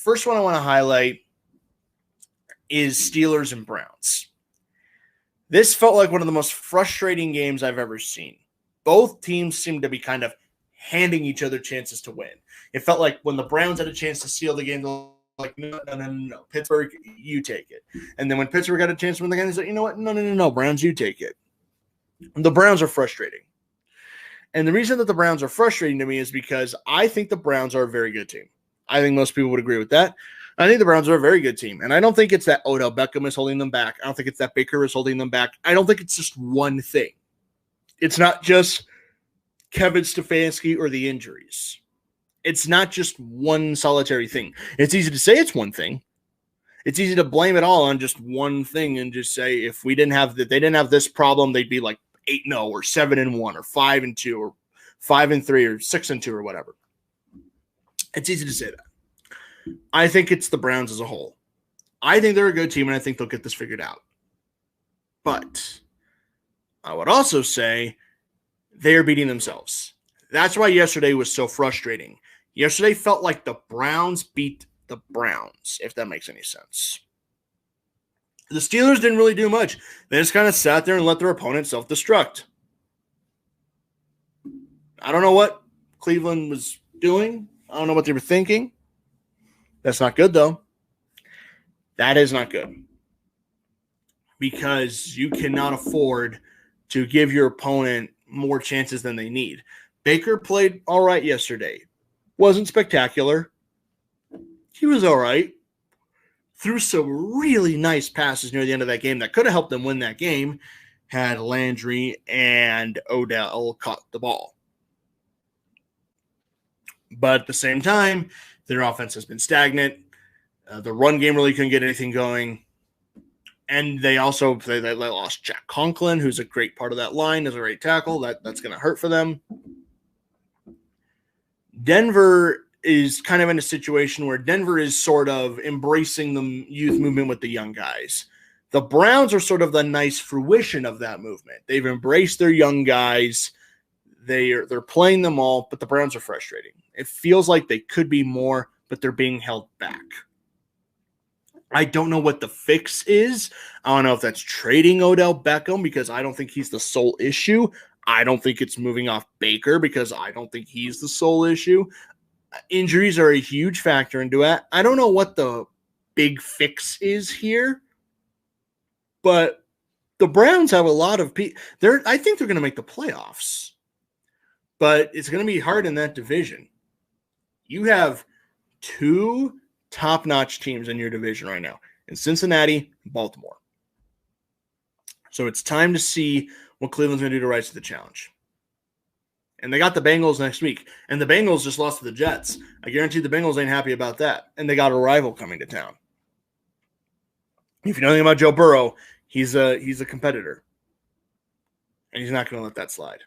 first one I want to highlight is Steelers and Browns. This felt like one of the most frustrating games I've ever seen. Both teams seemed to be kind of handing each other chances to win. It felt like when the Browns had a chance to seal the game, they're like, no. Pittsburgh, you take it. And then when Pittsburgh got a chance to win the game, they said, you know what? No. Browns, you take it. The Browns are frustrating. And the reason that the Browns are frustrating to me is because I think the Browns are a very good team. I think most people would agree with that. I think the Browns are a very good team. And I don't think it's that Odell Beckham is holding them back. I don't think it's that Baker is holding them back. I don't think it's just one thing. It's not just Kevin Stefanski or the injuries. It's not just one solitary thing. It's easy to say it's one thing. It's easy to blame it all on just one thing and just say if they didn't have this problem, they'd be like 8-0 or 7-1 or 5-2 or 5-3 or 6-2 or whatever. It's easy to say that. I think it's the Browns as a whole. I think they're a good team, and I think they'll get this figured out. But I would also say they are beating themselves. That's why yesterday was so frustrating. Yesterday felt like the Browns beat the Browns, if that makes any sense. The Steelers didn't really do much. They just kind of sat there and let their opponent self-destruct. I don't know what Cleveland was doing. I don't know what they were thinking. That's not good, though. That is not good. Because you cannot afford to give your opponent more chances than they need. Baker played all right yesterday. Wasn't spectacular. He was all right. Threw some really nice passes near the end of that game that could have helped them win that game had Landry and Odell caught the ball. But at the same time, their offense has been stagnant. The run game really couldn't get anything going. And they also they lost Jack Conklin, who's a great part of that line as a right tackle. That's going to hurt for them. Denver is kind of in a situation where Denver is sort of embracing the youth movement with the young guys. The Browns are sort of the nice fruition of that movement. They've embraced their young guys. They're playing them all, but the Browns are frustrating. It feels like they could be more, but they're being held back. I don't know what the fix is. I don't know if that's trading Odell Beckham because I don't think he's the sole issue. I don't think it's moving off Baker because I don't think he's the sole issue. Injuries are a huge factor into it. I don't know what the big fix is here, but the Browns have a lot of people. I think they're going to make the playoffs, but it's going to be hard in that division. You have two top-notch teams in your division right now, in Cincinnati and Baltimore. So it's time to see what Cleveland's going to do to rise to the challenge. And they got the Bengals next week. And the Bengals just lost to the Jets. I guarantee the Bengals ain't happy about that. And they got a rival coming to town. If you know anything about Joe Burrow, he's a competitor. And he's not going to let that slide.